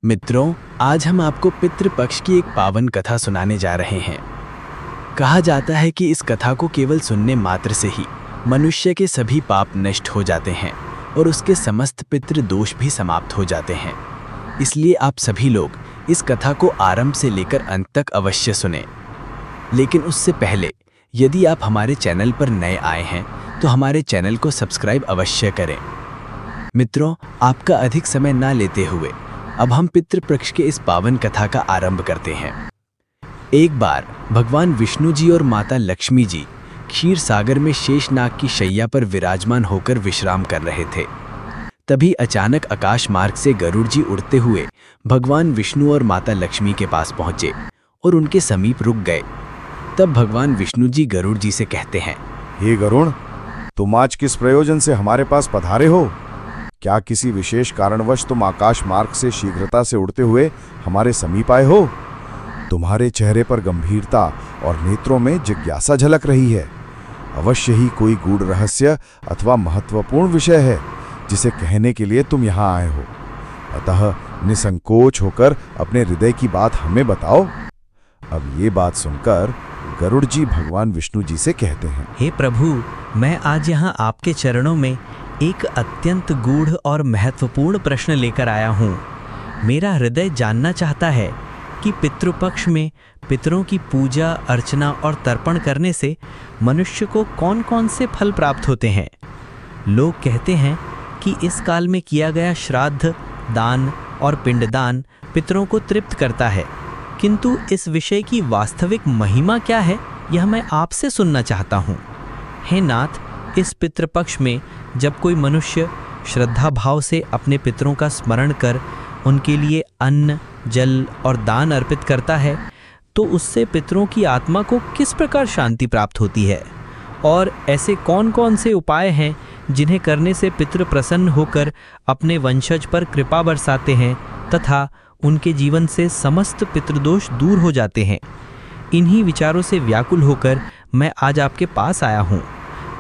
मित्रों, आज हम आपको पितृपक्ष की एक पावन कथा सुनाने जा रहे हैं। कहा जाता है कि इस कथा को केवल सुनने मात्र से ही मनुष्य के सभी पाप नष्ट हो जाते हैं और उसके समस्त पितृ दोष भी समाप्त हो जाते हैं। इसलिए आप सभी लोग इस कथा को आरंभ से लेकर अंत तक अवश्य सुनें। लेकिन उससे पहले यदि आप हमारे चैनल पर नए आए हैं तो हमारे चैनल को सब्सक्राइब अवश्य करें। मित्रों, आपका अधिक समय ना लेते हुए अब हम पितृपक्ष के इस पावन कथा का आरंभ करते हैं। एक बार भगवान विष्णु जी और माता लक्ष्मी जी क्षीर सागर में शेषनाग की शैया पर विराजमान होकर विश्राम कर रहे थे। तभी अचानक आकाश मार्ग से गरुड़ जी उड़ते हुए भगवान विष्णु और माता लक्ष्मी के पास पहुंचे और उनके समीप रुक गए। तब भगवान विष्णु जी गरुड़ जी से कहते हैं, हे गरुड़, तुम आज किस प्रयोजन से हमारे पास पधारे हो? क्या किसी विशेष कारणवश तुम आकाश मार्ग से शीघ्रता से उड़ते हुए हमारे समीप आए हो? तुम्हारे चेहरे पर गंभीरता और नेत्रों में जिज्ञासा झलक रही है। अवश्य ही कोई गूढ़ रहस्य अथवा महत्वपूर्ण विषय है जिसे कहने के लिए तुम यहाँ आए हो। अतः निसंकोच होकर अपने हृदय की बात हमें बताओ। अब ये बात सुनकर गरुड़ जी भगवान विष्णु जी से कहते हैं, हे प्रभु, मैं आज यहाँ आपके चरणों में एक अत्यंत गूढ़ और महत्वपूर्ण प्रश्न लेकर आया हूँ। मेरा हृदय जानना चाहता है कि पितृपक्ष में पितरों की पूजा अर्चना और तर्पण करने से मनुष्य को कौन कौन से फल प्राप्त होते हैं। लोग कहते हैं कि इस काल में किया गया श्राद्ध, दान और पिंडदान पितरों को तृप्त करता है, किंतु इस विषय की वास्तविक महिमा क्या है, यह मैं आपसे सुनना चाहता हूँ। हे नाथ, इस पितृपक्ष में जब कोई मनुष्य श्रद्धा भाव से अपने पितरों का स्मरण कर उनके लिए अन्न, जल और दान अर्पित करता है, तो उससे पितरों की आत्मा को किस प्रकार शांति प्राप्त होती है, और ऐसे कौन कौन से उपाय हैं जिन्हें करने से पितृ प्रसन्न होकर अपने वंशज पर कृपा बरसाते हैं तथा उनके जीवन से समस्त पितृदोष दूर हो जाते हैं। इन्हीं विचारों से व्याकुल होकर मैं आज आपके पास आया हूँ,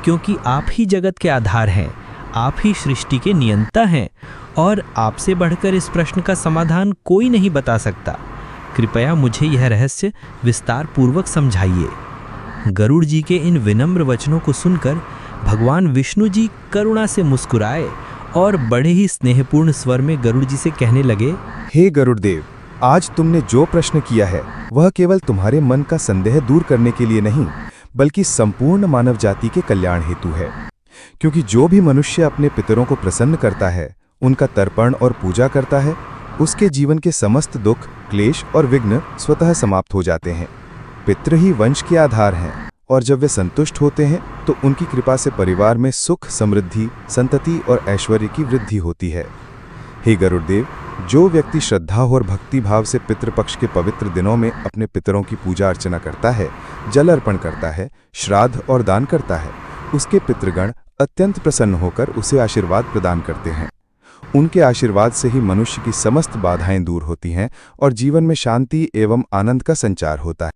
क्योंकि आप ही जगत के आधार हैं, आप ही सृष्टि के नियंता हैं और आपसे बढ़कर इस प्रश्न का समाधान कोई नहीं बता सकता। कृपया मुझे यह रहस्य विस्तार पूर्वक समझाइए। गरुड़ जी के इन विनम्र वचनों को सुनकर भगवान विष्णु जी करुणा से मुस्कुराए और बड़े ही स्नेहपूर्ण स्वर में गरुड़ जी से कहने लगे, हे गरुड़देव, आज तुमने जो प्रश्न किया है वह केवल तुम्हारे मन का संदेह दूर करने के लिए नहीं, बल्कि संपूर्ण मानव जाति के कल्याण हेतु है। क्योंकि जो भी मनुष्य अपने पितरों को प्रसन्न करता है, उनका तर्पण और पूजा करता है, उसके जीवन के समस्त दुख, क्लेश और विघ्न स्वतः समाप्त हो जाते हैं। पितृ ही वंश के आधार हैं और जब वे संतुष्ट होते हैं तो उनकी कृपा से परिवार में सुख, समृद्धि, संतति और ऐश्वर्य की वृद्धि होती है। हे गरुड़देव, जो व्यक्ति श्रद्धा और भक्ति भाव से पितृपक्ष के पवित्र दिनों में अपने पितरों की पूजा अर्चना करता है, जल अर्पण करता है, श्राद्ध और दान करता है, उसके पितृगण अत्यंत प्रसन्न होकर उसे आशीर्वाद प्रदान करते हैं। उनके आशीर्वाद से ही मनुष्य की समस्त बाधाएं दूर होती हैं और जीवन में शांति एवं आनंद का संचार होता है।